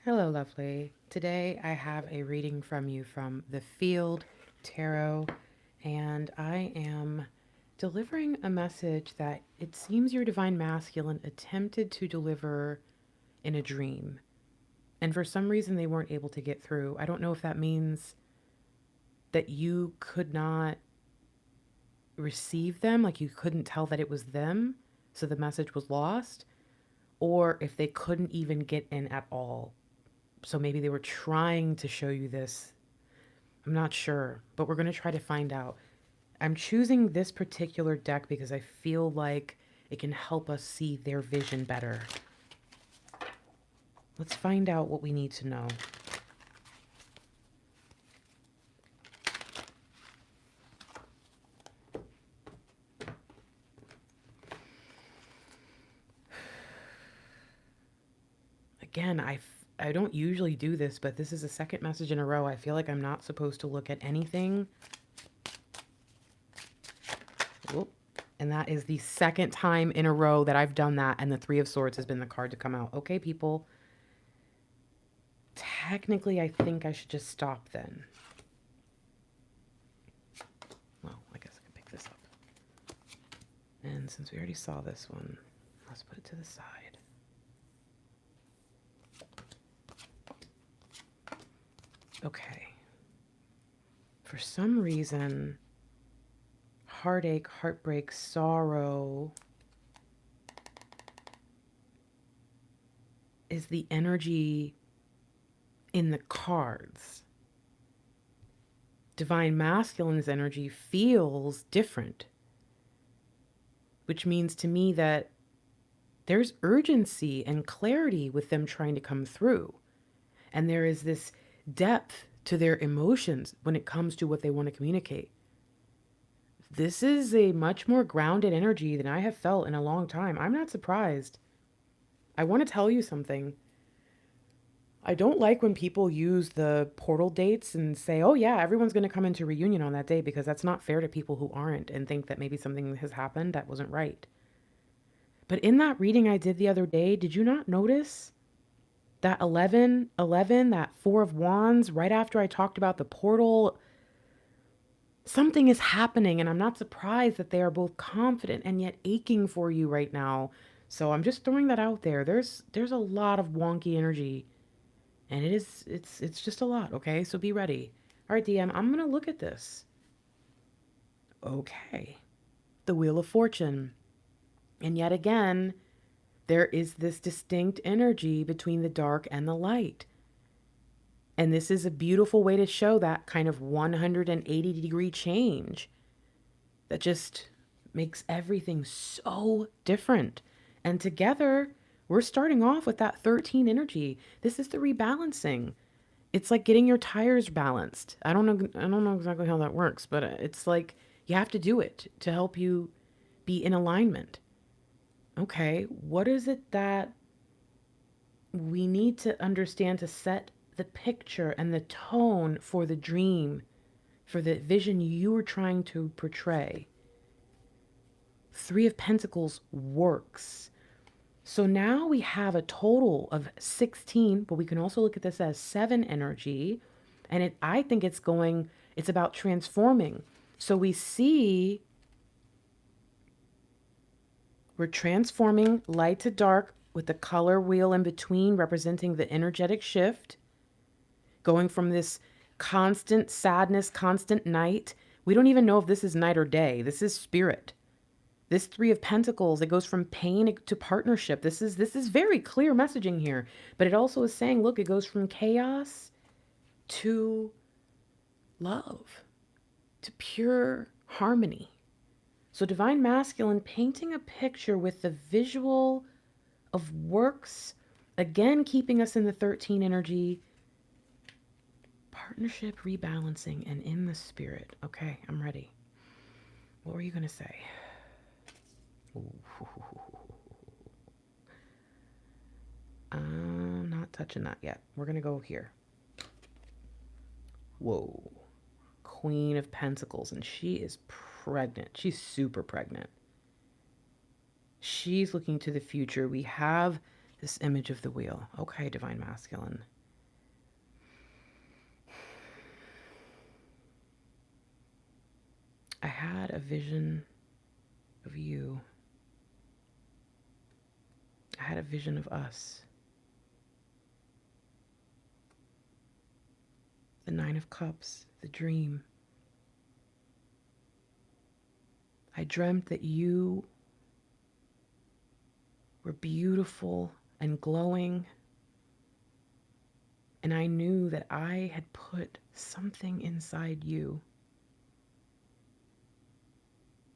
Hello, lovely. Today I have a reading from you from the Field Tarot, and I am delivering a message that it seems your divine masculine attempted to deliver in a dream. And for some reason, they weren't able to get through. I don't know if that means that you could not receive them, like you couldn't tell that it was them, so the message was lost, or if they couldn't even get in at all. So maybe they were trying to show you this. I'm not sure, but we're going to try to find out. I'm choosing this particular deck because I feel like it can help us see their vision better. Let's find out what we need to know. Again, I don't usually do this, but this is the second message in a row. I feel like I'm not supposed to look at anything. Whoop. And that is the second time in a row that I've done that, and the Three of Swords has been the card to come out. Okay, people. Technically, I think I should just stop then. Well, I guess I can pick this up. And since we already saw this one, let's put it to the side. Okay. For some reason, heartache, heartbreak, sorrow is the energy in the cards. Divine Masculine's energy feels different, which means to me that there's urgency and clarity with them trying to come through. And there is this depth to their emotions when it comes to what they want to communicate. This is a much more grounded energy than I have felt in a long time. I'm not surprised. I want to tell you something. I don't like when people use the portal dates and say, oh, yeah, everyone's going to come into reunion on that day, because that's not fair to people who aren't and think that maybe something has happened that wasn't right. But in that reading I did the other day, did you not notice that 11, that Four of Wands, right after I talked about the portal? Something is happening, and I'm not surprised that they are both confident and yet aching for you right now. So I'm just throwing that out there. There's a lot of wonky energy. And it's just a lot, okay? So be ready. All right, DM, I'm going to look at this. Okay. The Wheel of Fortune. And yet again, there is this distinct energy between the dark and the light. And this is a beautiful way to show that kind of 180-degree change that just makes everything so different. And together, we're starting off with that 13 energy. This is the rebalancing. It's like getting your tires balanced. I don't know exactly how that works, but it's like you have to do it to help you be in alignment. Okay, what is it that we need to understand to set the picture and the tone for the dream, for the vision you were trying to portray? Three of Pentacles works. So now we have a total of 16, but we can also look at this as 7 energy. And I think it's about transforming. So we see we're transforming light to dark with the color wheel in between representing the energetic shift, going from this constant sadness, constant night. We don't even know if this is night or day. This is spirit. This Three of Pentacles, it goes from pain to partnership. This is very clear messaging here. But it also is saying, look, it goes from chaos to love, to pure harmony. So Divine Masculine painting a picture with the visual of works, again, keeping us in the 13 energy, partnership, rebalancing, and in the spirit. Okay, I'm ready. What were you going to say? I'm not touching that yet. We're going to go here. Whoa. Queen of Pentacles, and she is pregnant. She's super pregnant. She's looking to the future. We have this image of the wheel. Okay, Divine Masculine. had a vision of you. I had a vision of us. The Nine of Cups, the dream. I dreamt that you were beautiful and glowing, and I knew that I had put something inside you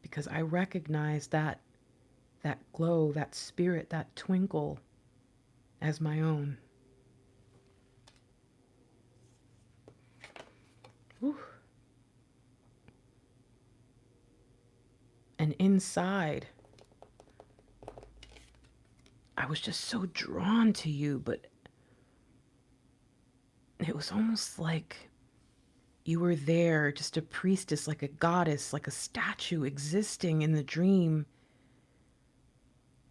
because I recognized that glow, that spirit, that twinkle as my own. Whew. And inside, I was just so drawn to you, but it was almost like you were there, just a priestess, like a goddess, like a statue existing in the dream.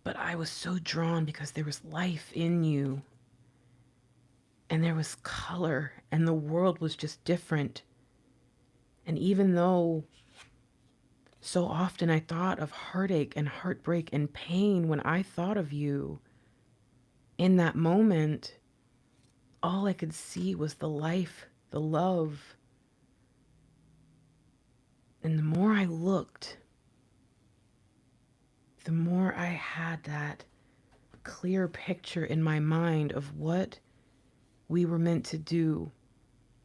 But I was so drawn because there was life in you. And there was color, and the world was just different. And even though so often I thought of heartache and heartbreak and pain when I thought of you, in that moment, all I could see was the life, the love. And the more I looked, the more I had that clear picture in my mind of what we were meant to do,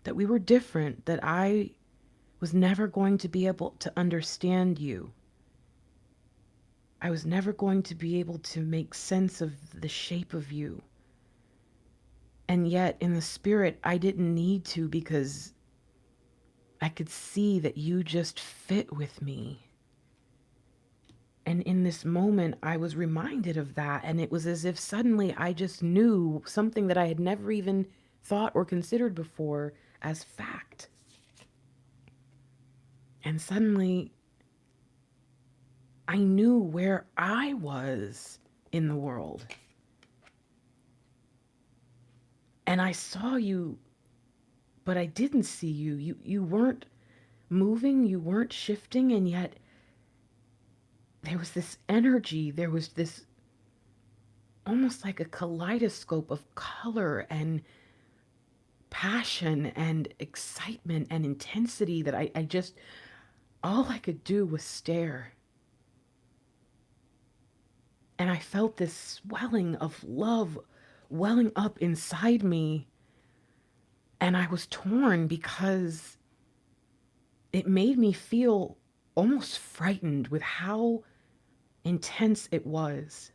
that we were different, that I was never going to be able to understand you. I was never going to be able to make sense of the shape of you. And yet, in the spirit, I didn't need to, because I could see that you just fit with me. And in this moment, I was reminded of that. And it was as if suddenly I just knew something that I had never even thought or considered before as fact. And suddenly, I knew where I was in the world. And I saw you, but I didn't see you. You weren't moving, you weren't shifting, and yet there was this energy, there was this almost like a kaleidoscope of color and passion and excitement and intensity that I just, all I could do was stare. And I felt this swelling of love welling up inside me. And I was torn because it made me feel almost frightened with how intense it was.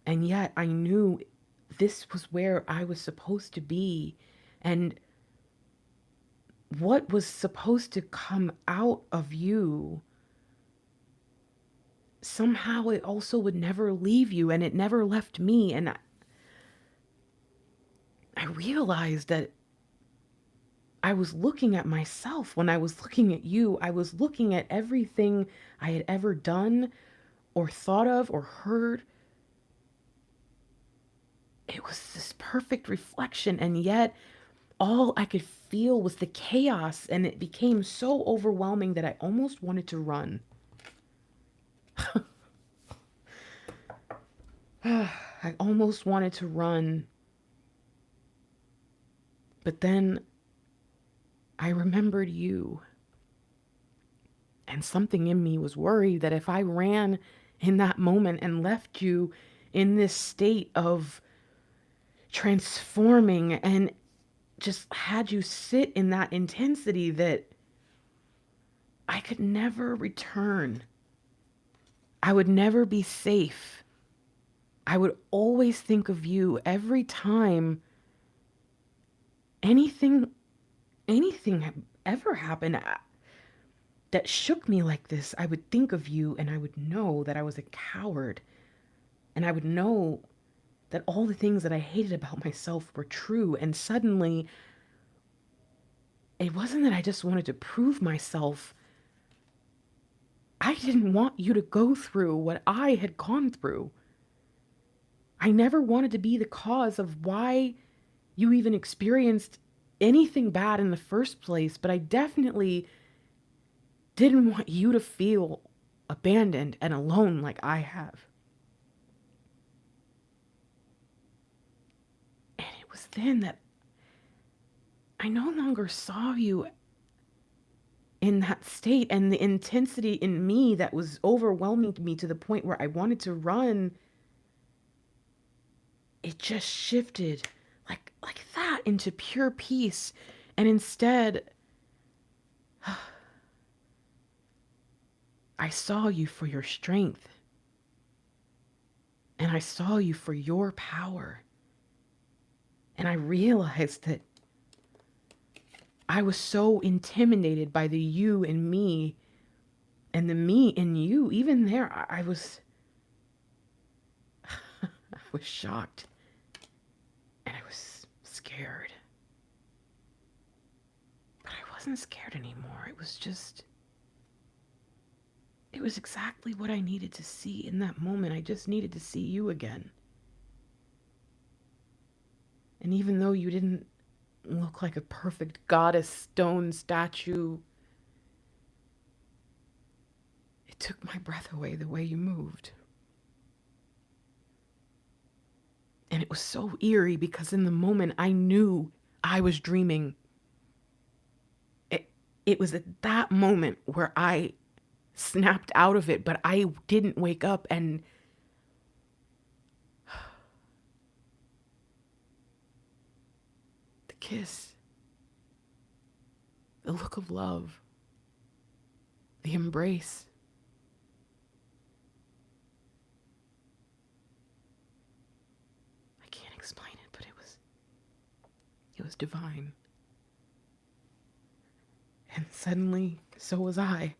And yet I knew this was where I was supposed to be. And what was supposed to come out of you, somehow it also would never leave you, and it never left me. And I realized that I was looking at myself when I was looking at you. I was looking at everything I had ever done or thought of or heard. It was this perfect reflection, and yet all I could feel was the chaos, and it became so overwhelming that I almost wanted to run. I almost wanted to run. But then I remembered you. And something in me was worried that if I ran in that moment and left you in this state of transforming and just had you sit in that intensity, that I could never return. I would never be safe. I would always think of you every time anything ever happened that shook me like this. I would think of you, and I would know that I was a coward. And I would know that all the things that I hated about myself were true. And suddenly, it wasn't that I just wanted to prove myself. I didn't want you to go through what I had gone through. I never wanted to be the cause of why you even experienced anything bad in the first place, but I definitely didn't want you to feel abandoned and alone like I have. And it was then that I no longer saw you in that state, and the intensity in me that was overwhelming me to the point where I wanted to run, it just shifted like that into pure peace. And instead, I saw you for your strength, and I saw you for your power. And I realized that I was so intimidated by the you in me and the me in you. Even there, I was I was shocked, and I was scared. But I wasn't scared anymore. It was exactly what I needed to see in that moment. I just needed to see you again. And even though you didn't look like a perfect goddess stone statue, it took my breath away the way you moved. And it was so eerie because in the moment I knew I was dreaming. It was at that moment where I snapped out of it, but I didn't wake up. And the kiss, the look of love, the embrace, I can't explain it, but it was divine. And suddenly, so was I.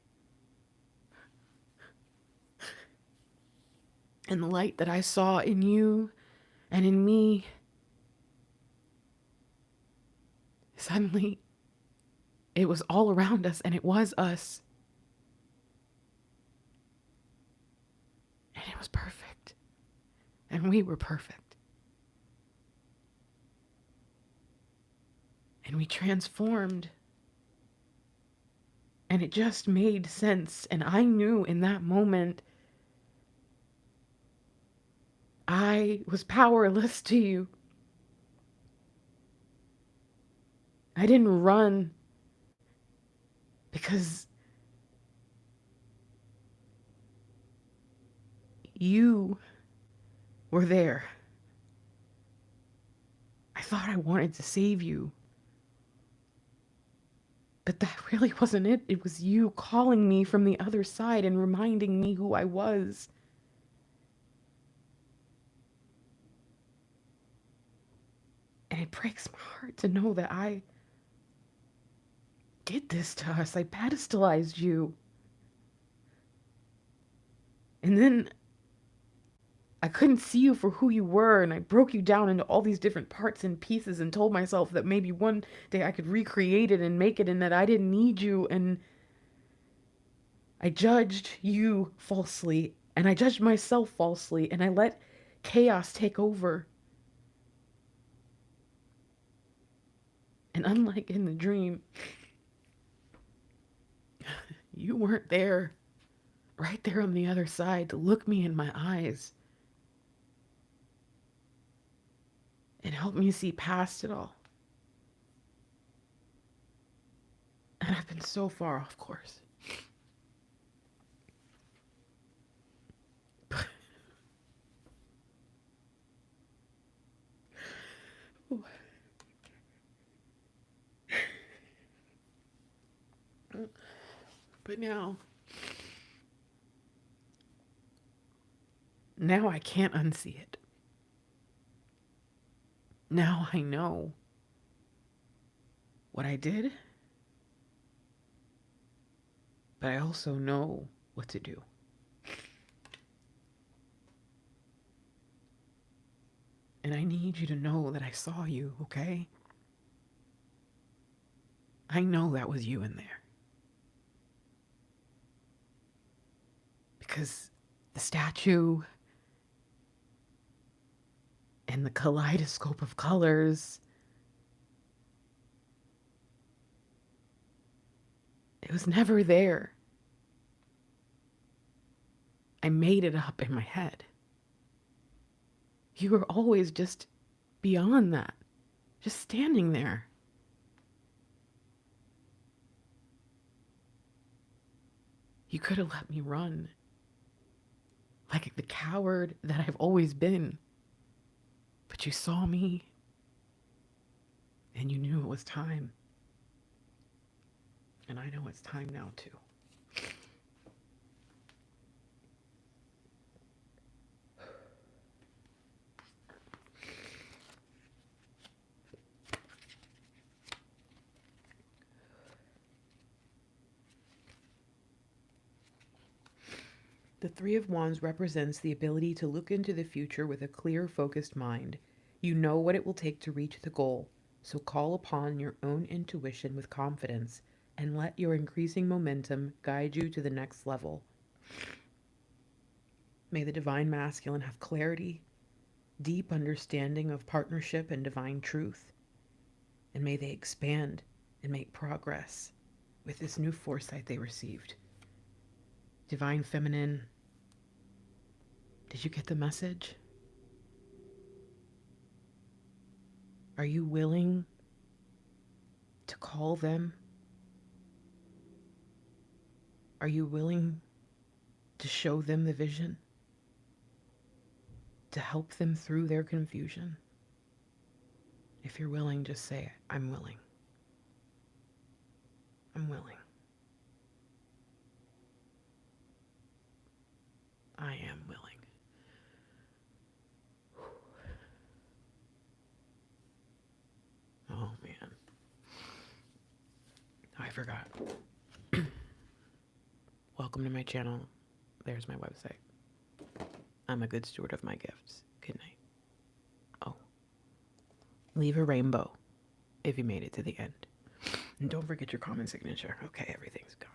And the light that I saw in you and in me, suddenly, it was all around us, and it was us. And it was perfect. And we were perfect. And we transformed. And it just made sense. And I knew in that moment I was powerless to you. I didn't run because you were there. I thought I wanted to save you. But that really wasn't it. It was you calling me from the other side and reminding me who I was. And it breaks my heart to know that I did this to us. I pedestalized you. And then I couldn't see you for who you were, and I broke you down into all these different parts and pieces and told myself that maybe one day I could recreate it and make it, and that I didn't need you. And I judged you falsely, and I judged myself falsely, and I let chaos take over. And unlike in the dream, you weren't there, right there on the other side, to look me in my eyes and help me see past it all. And I've been so far off course. But now I can't unsee it. Now I know what I did, but I also know what to do. And I need you to know that I saw you, okay? I know that was you in there. Because the statue and the kaleidoscope of colors, it was never there. I made it up in my head. You were always just beyond that, just standing there. You could have let me run like the coward that I've always been. But you saw me and you knew it was time. And I know it's time now too. The Three of Wands represents the ability to look into the future with a clear, focused mind. You know what it will take to reach the goal, so call upon your own intuition with confidence and let your increasing momentum guide you to the next level. May the Divine Masculine have clarity, deep understanding of partnership and divine truth, and may they expand and make progress with this new foresight they received. Divine Feminine, did you get the message? Are you willing to call them? Are you willing to show them the vision? To help them through their confusion? If you're willing, just say, I'm willing. I'm willing. I am willing. Oh, man. I forgot. Welcome to my channel. There's my website. I'm a good steward of my gifts. Good night. Oh. Leave a rainbow if you made it to the end. And don't forget your comment signature. Okay, everything's gone.